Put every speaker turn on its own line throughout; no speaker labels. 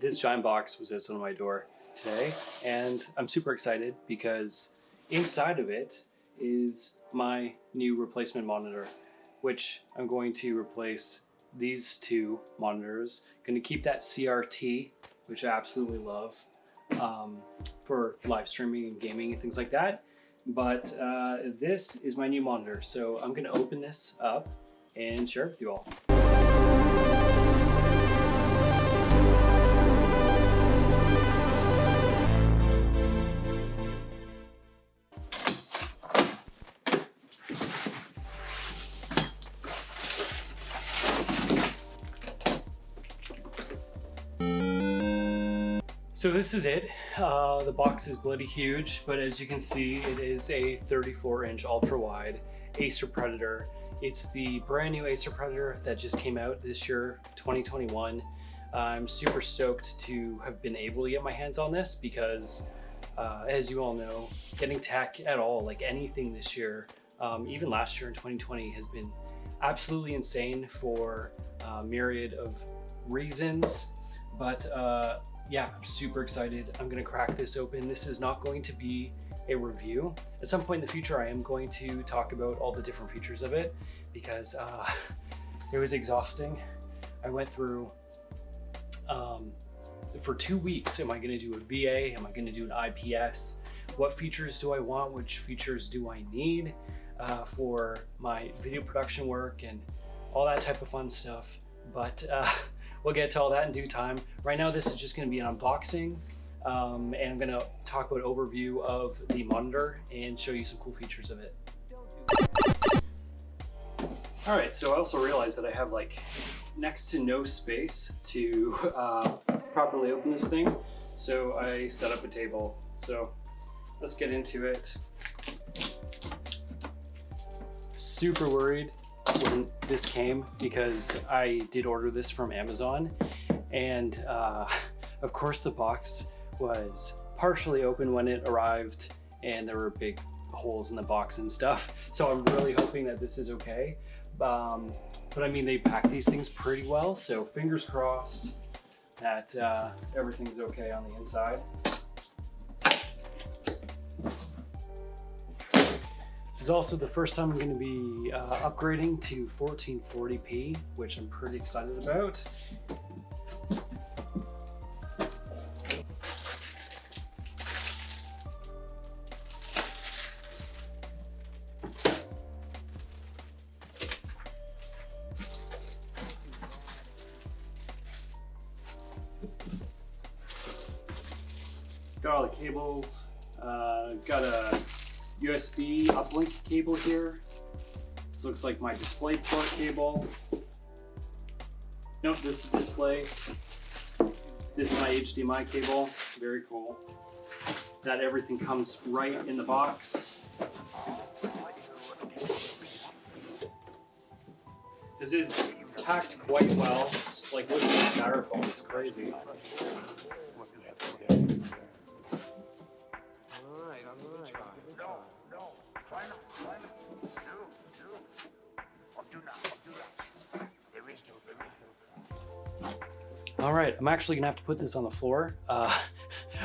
this giant box was outside my door today, and I'm super excited because inside of it is my new replacement monitor, which I'm going to replace these two monitors. Going to keep that CRT, which I absolutely love, for live streaming and gaming and things like that. But this is my new monitor, so I'm going to open this up and share it with you all. So this is it. The box is bloody huge, but as you can see, it is a 34-inch ultra-wide Acer Predator. It's the brand new Acer Predator that just came out this year, 2021. I'm super stoked to have been able to get my hands on this because, as you all know, getting tech at all, like anything this year, even last year in 2020, has been absolutely insane for a myriad of reasons. But yeah, I'm super excited. I'm gonna crack this open. This is not going to be a review. At some point in the future, I am going to talk about all the different features of it because it was exhausting. I went through, for 2 weeks, am I gonna do a VA? Am I gonna do an IPS? What features do I want? Which features do I need for my video production work and all that type of fun stuff. But we'll get to all that in due time. Right now, this is just gonna be an unboxing, and I'm gonna talk about overview of the monitor and show you some cool features of it. All right, so I also realized that I have like next to no space to properly open this thing. So I set up a table. So let's get into it. Super worried when this came because I did order this from Amazon, and of course the box was partially open when it arrived and there were big holes in the box and stuff, so I'm really hoping that this is okay. But I mean, they pack these things pretty well, so fingers crossed that everything's okay on the inside. This is also the first time I'm going to be upgrading to 1440p, which I'm pretty excited about. Got all the cables, got a USB uplink cable here. This looks like my DisplayPort cable. Nope, this is display. This is my HDMI cable. Very cool. That everything comes right in the box. This is packed quite well. Just like look at the styrofoam, it's crazy. All right, I'm actually gonna have to put this on the floor.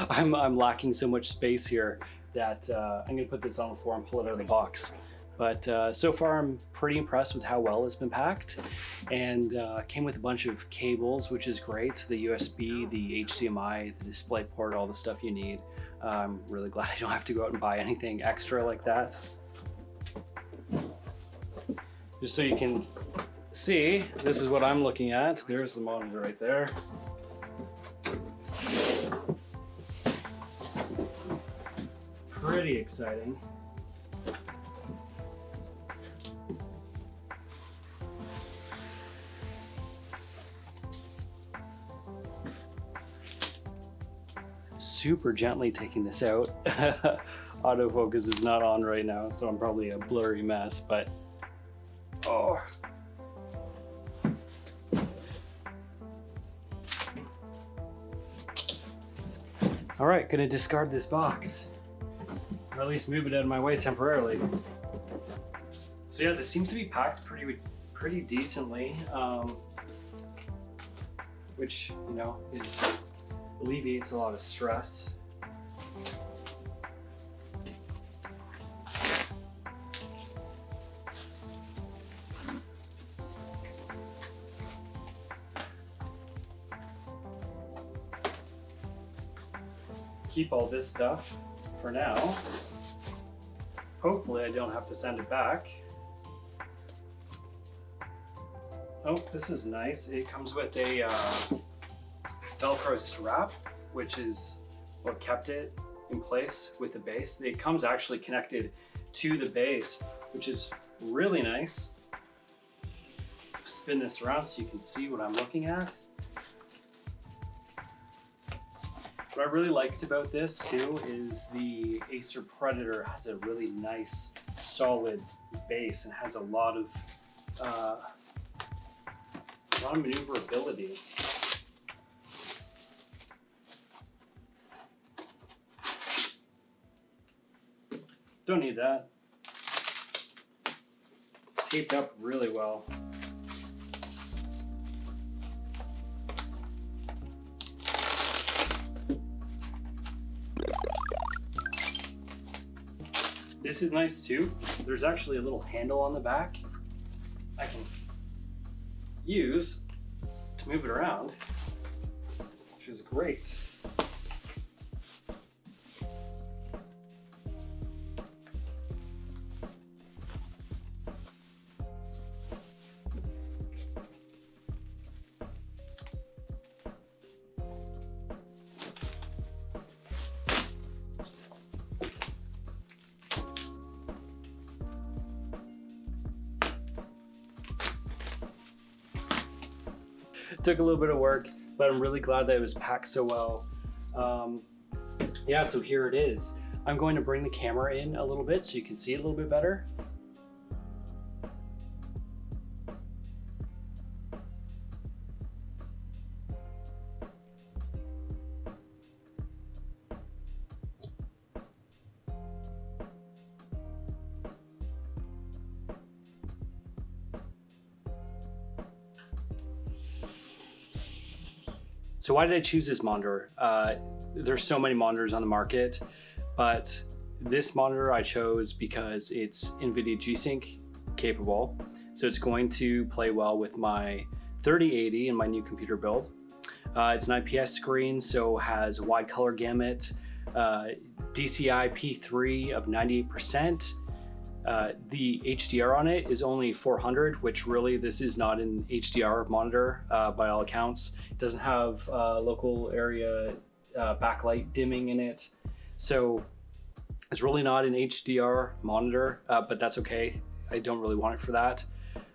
I'm lacking so much space here that I'm gonna put this on the floor and pull it out of the box. But so far I'm pretty impressed with how well it's been packed, and came with a bunch of cables, which is great. The USB, the HDMI, the DisplayPort, all the stuff you need. I'm really glad I don't have to go out and buy anything extra like that. Just so you can see, this is what I'm looking at. There's the monitor right there. Pretty exciting. Super gently taking this out. Autofocus is not on right now, so I'm probably a blurry mess, but oh. All right, gonna discard this box, or at least move it out of my way temporarily. So yeah, this seems to be packed pretty decently, which, you know, is alleviates a lot of stress. Keep all this stuff for now. Hopefully I don't have to send it back. Oh, this is nice. It comes with a Velcro strap, which is what kept it in place with the base. It comes actually connected to the base, which is really nice. Spin this around so you can see what I'm looking at. What I really liked about this too is the Acer Predator has a really nice solid base and has a lot of maneuverability. Don't need that. It's taped up really well. This is nice too. There's actually a little handle on the back I can use to move it around, which is great. It took a little bit of work, but I'm really glad that it was packed so well. Yeah, so here it is. I'm going to bring the camera in a little bit so you can see it a little bit better. So why did I choose this monitor? There's so many monitors on the market, but this monitor I chose because it's NVIDIA G-Sync capable. So it's going to play well with my 3080 in my new computer build. It's an IPS screen, so has a wide color gamut, DCI P3 of 98%. The HDR on it is only 400, which really this is not an HDR monitor by all accounts. It doesn't have local area backlight dimming in it. So it's really not an HDR monitor, but that's okay. I don't really want it for that.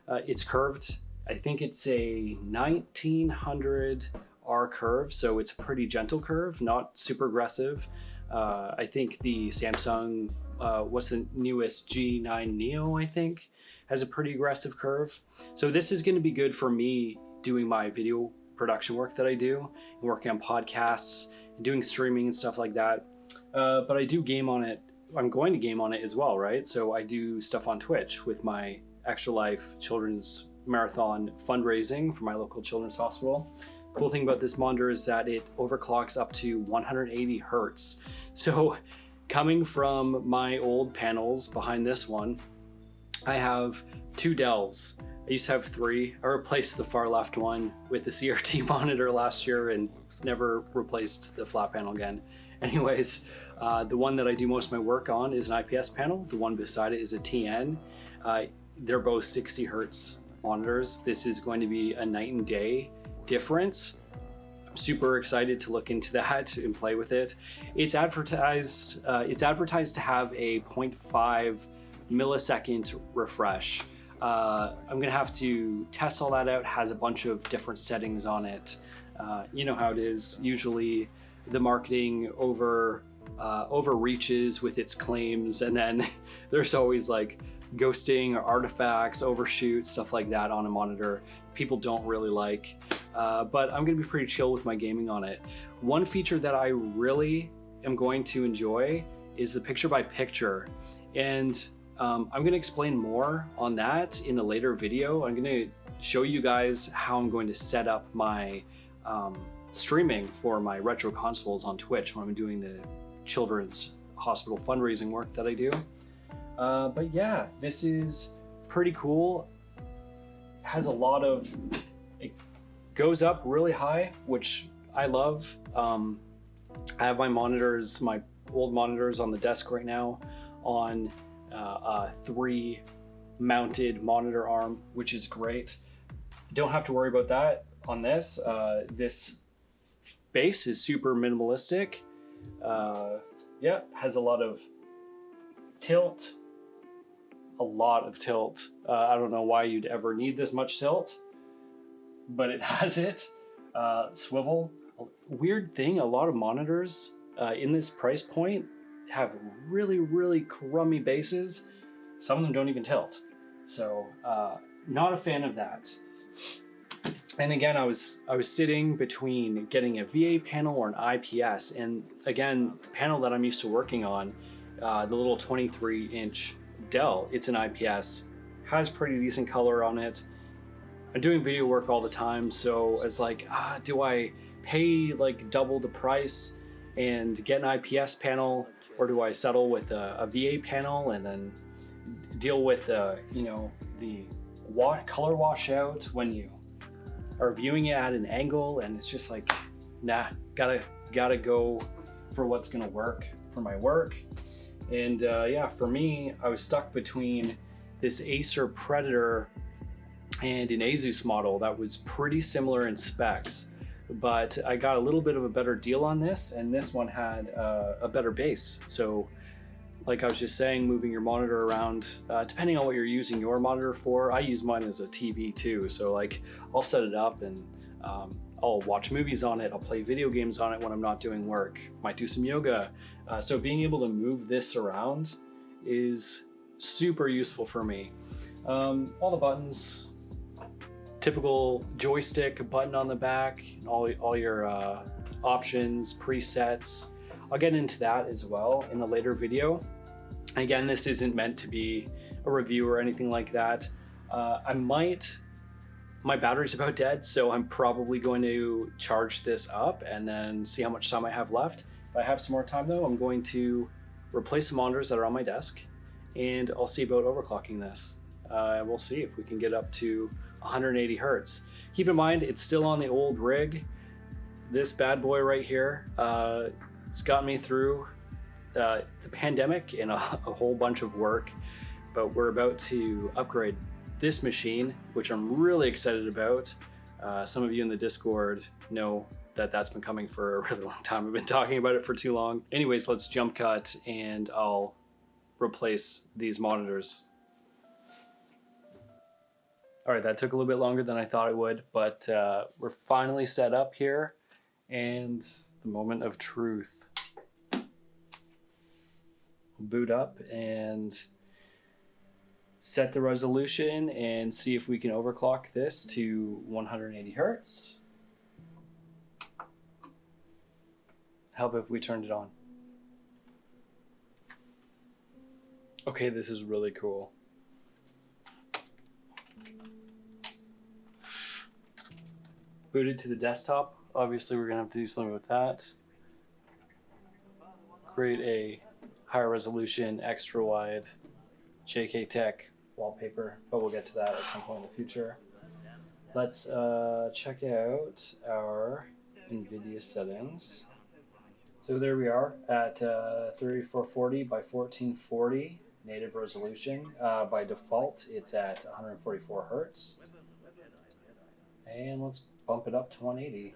It's curved. I think it's a 1900 R curve, so it's a pretty gentle curve, not super aggressive. I think the Samsung, what's the newest G9 Neo, I think, has a pretty aggressive curve. So this is going to be good for me doing my video production work that I do, and working on podcasts and doing streaming and stuff like that. But I do game on it. I'm going to game on it as well, right? So I do stuff on Twitch with my Extra Life Children's Marathon fundraising for my local children's hospital. Cool thing about this monitor is that it overclocks up to 180 Hertz. So coming from my old panels behind this one, I have two Dells. I used to have three. I replaced the far left one with the CRT monitor last year and never replaced the flat panel again. Anyways, the one that I do most of my work on is an IPS panel. The one beside it is a TN. They're both 60 Hertz monitors. This is going to be a night and day difference. I'm super excited to look into that and play with it. It's advertised to have a 0.5 millisecond refresh. I'm gonna have to test all that out. It has a bunch of different settings on it. You know how it is. Usually the marketing overreaches with its claims, and then there's always like ghosting or artifacts, overshoot, stuff like that on a monitor. People don't really like, but I'm gonna be pretty chill with my gaming on it. One feature that I really am going to enjoy is the picture by picture, and I'm gonna explain more on that in a later video. I'm gonna show you guys how I'm going to set up my streaming for my retro consoles on Twitch when I'm doing the children's hospital fundraising work that I do. But yeah, this is pretty cool. Has a lot of, it goes up really high, which I love. I have my monitors, my old monitors on the desk right now on a 3 mounted monitor arm, which is great. Don't have to worry about that on this. This base is super minimalistic. Yeah, has a lot of tilt. I don't know why you'd ever need this much tilt, but it has it. Swivel. Weird thing, a lot of monitors in this price point have really, really crummy bases. Some of them don't even tilt. So not a fan of that. And again, I was sitting between getting a VA panel or an IPS. And again, the panel that I'm used to working on, the little 23-inch Dell, it's an IPS, has pretty decent color on it. I'm doing video work all the time, so it's like, do I pay like double the price and get an IPS panel, or do I settle with a VA panel and then deal with you know, the color washout when you are viewing it at an angle? And it's just like, nah, gotta go for what's gonna work for my work. And yeah, for me, I was stuck between this Acer Predator and an Asus model that was pretty similar in specs, but I got a little bit of a better deal on this, and this one had a better base. So like I was just saying, moving your monitor around, depending on what you're using your monitor for. I use mine as a TV too, so like I'll set it up and I'll watch movies on it, I'll play video games on it when I'm not doing work, might do some yoga. So being able to move this around is super useful for me. All the buttons, typical joystick button on the back, all your options, presets. I'll get into that as well in a later video. Again, this isn't meant to be a review or anything like that. My battery's about dead, so I'm probably going to charge this up and then see how much time I have left. If I have some more time though, I'm going to replace the monitors that are on my desk, and I'll see about overclocking this. We'll see if we can get up to 180 hertz. Keep in mind, it's still on the old rig. This bad boy right here, it's got me through the pandemic and a whole bunch of work, but we're about to upgrade this machine, which I'm really excited about. Some of you in the Discord know that that's been coming for a really long time. I've been talking about it for too long. Anyways, let's jump cut and I'll replace these monitors. All right, that took a little bit longer than I thought it would, but we're finally set up here, and the moment of truth. Boot up and set the resolution and see if we can overclock this to 180 hertz. Help if we turned it on. Okay, this is really cool. Booted to the desktop. Obviously, we're gonna have to do something with that. Create a higher resolution, extra wide JK Tech wallpaper, but we'll get to that at some point in the future. Let's check out our NVIDIA settings. So there we are at 3440 by 1440 native resolution. By default, it's at 144 hertz. And let's bump it up to 180.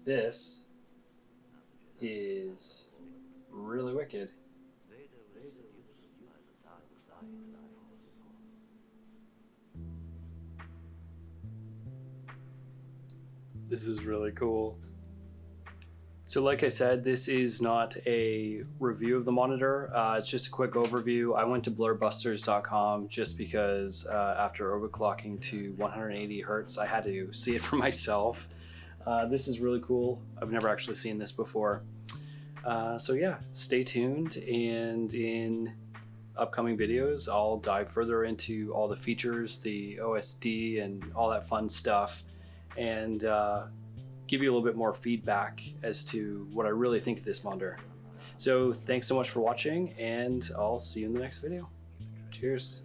This is really wicked. This is really cool. So like I said, this is not a review of the monitor. It's just a quick overview. I went to blurbusters.com just because after overclocking to 180 hertz, I had to see it for myself. This is really cool. I've never actually seen this before. So yeah, stay tuned, and in upcoming videos I'll dive further into all the features, the OSD and all that fun stuff, and give you a little bit more feedback as to what I really think of this monitor. So thanks so much for watching, and I'll see you in the next video. Cheers.